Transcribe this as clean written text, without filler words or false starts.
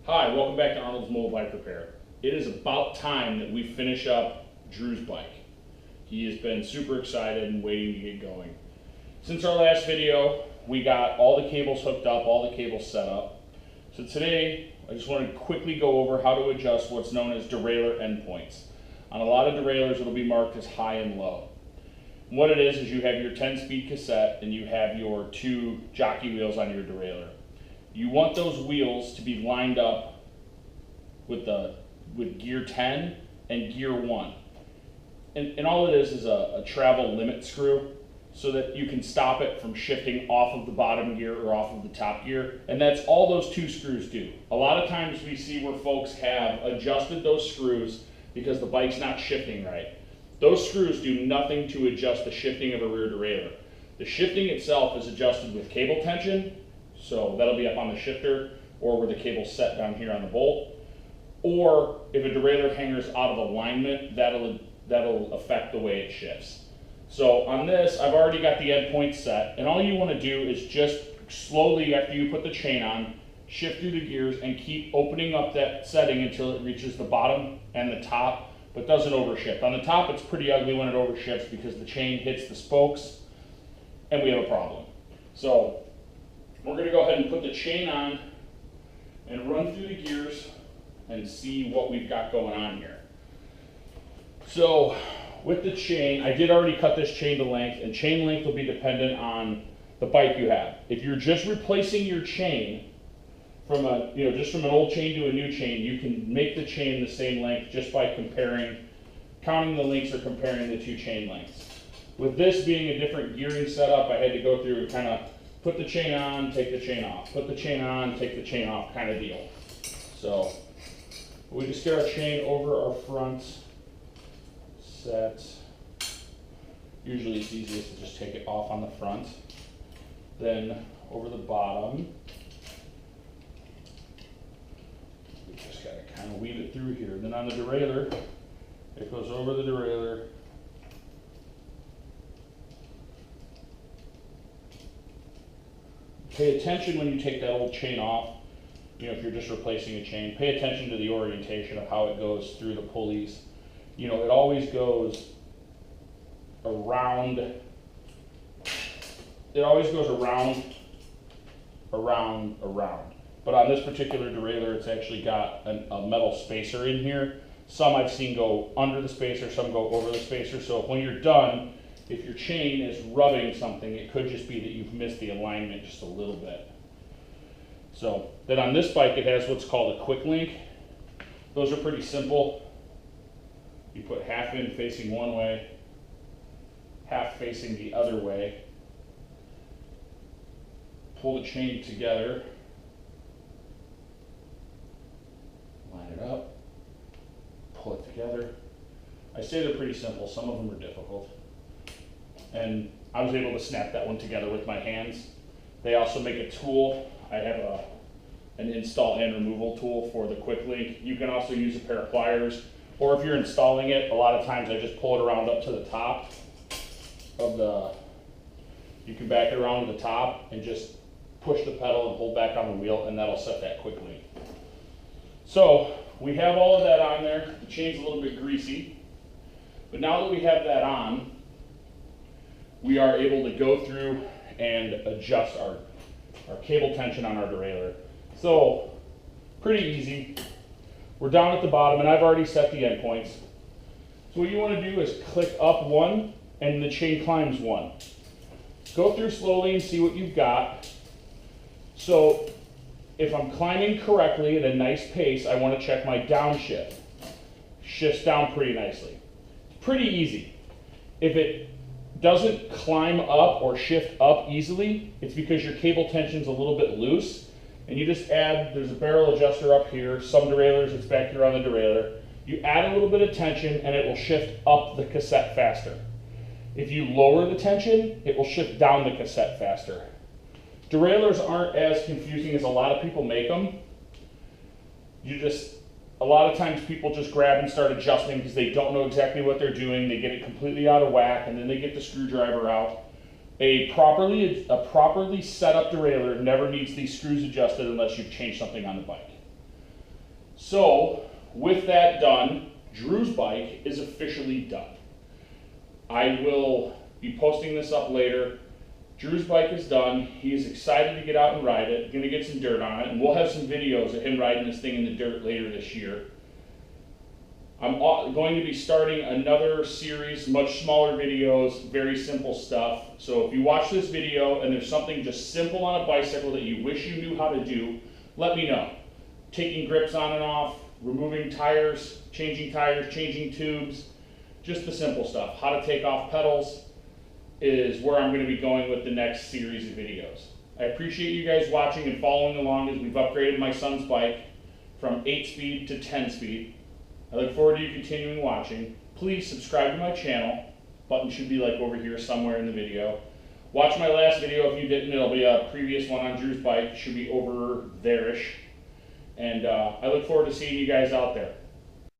Hi, welcome back to Arnold's Mobile Bike Repair. It is about time that we finish up Drew's bike. He has been super excited and waiting to get going. Since our last video, we got all the cables hooked up, all the cables set up. So today, I just want to quickly go over how to adjust what's known as derailleur endpoints. On a lot of derailleurs, it'll be marked as high and low. And what it is you have your 10-speed cassette and you have your 2 jockey wheels on your derailleur. You want those wheels to be lined up with gear 10 and gear 1. And all it is a travel limit screw so that you can stop it from shifting off of the bottom gear or off of the top gear. And that's all those 2 screws do. A lot of times we see where folks have adjusted those screws because the bike's not shifting right. Those screws do nothing to adjust the shifting of a rear derailleur. The shifting itself is adjusted with cable tension. So that'll be up on the shifter or where the cable's set down here on the bolt. Or if a derailleur hanger is out of alignment, that'll affect the way it shifts. So on this, I've already got the endpoint set, and all you want to do is just slowly, after you put the chain on, shift through the gears and keep opening up that setting until it reaches the bottom and the top, but doesn't overshift. On the top, it's pretty ugly when it overshifts because the chain hits the spokes and we have a problem. So we're going to go ahead and put the chain on and run through the gears and see what we've got going on here. So with the chain, I did already cut this chain to length, and chain length will be dependent on the bike you have. If you're just replacing your chain from just from an old chain to a new chain, you can make the chain the same length just by counting the links or comparing the 2 chain lengths. With this being a different gearing setup, I had to go through and kind of put the chain on, take the chain off, put the chain on, take the chain off kind of deal. So we just get our chain over our front set. Usually it's easiest to just take it off on the front. Then over the bottom, we just got to kind of weave it through here. Then on the derailleur, it goes over the derailleur. Pay attention when you take that old chain off, if you're just replacing a chain, pay attention to the orientation of how it goes through the pulleys. It always goes around, around. But on this particular derailleur, it's actually got a metal spacer in here. Some I've seen go under the spacer, some go over the spacer. So when you're done, if your chain is rubbing something, it could just be that you've missed the alignment just a little bit. So then on this bike, it has what's called a quick link. Those are pretty simple. You put half in facing one way, half facing the other way. Pull the chain together, line it up, pull it together. I say they're pretty simple, some of them are difficult. And I was able to snap that one together with my hands. They also make a tool. I have an install and removal tool for the quick link. You can also use a pair of pliers, or if you're installing it, a lot of times I just pull it around up to the top of you can back it around to the top and just push the pedal and hold back on the wheel, and that'll set that quick link. So we have all of that on there. The chain's a little bit greasy, but now that we have that on, we are able to go through and adjust our cable tension on our derailleur. So pretty easy. We're down at the bottom, and I've already set the endpoints. So what you want to do is click up 1 and the chain climbs 1. Go through slowly and see what you've got. So if I'm climbing correctly at a nice pace, I want to check my downshift. Shifts down pretty nicely. It's pretty easy. If it doesn't climb up or shift up easily, it's because your cable tension's a little bit loose, and you just add, there's a barrel adjuster up here, some derailleurs it's back here on the derailleur. You add a little bit of tension and it will shift up the cassette faster. If you lower the tension, it will shift down the cassette faster. Derailleurs aren't as confusing as a lot of people make them. A lot of times people just grab and start adjusting because they don't know exactly what they're doing. They get it completely out of whack, and then they get the screwdriver out. A properly set up derailleur never needs these screws adjusted unless you've changed something on the bike. So with that done, Drew's bike is officially done. I will be posting this up later. Drew's bike is done. He is excited to get out and ride it. Gonna get some dirt on it, and we'll have some videos of him riding this thing in the dirt later this year. I'm going to be starting another series, much smaller videos, very simple stuff. So if you watch this video and there's something just simple on a bicycle that you wish you knew how to do, let me know. Taking grips on and off, removing tires, changing tubes, just the simple stuff. How to take off pedals is where I'm going to be going with the next series of videos. I appreciate you guys watching and following along as we've upgraded my son's bike from 8-speed to 10-speed. I look forward to you continuing watching. Please subscribe to my channel. Button should be like over here somewhere in the video. Watch my last video if you didn't. It'll be a previous one on Drew's bike. It should be over there-ish. And I look forward to seeing you guys out there.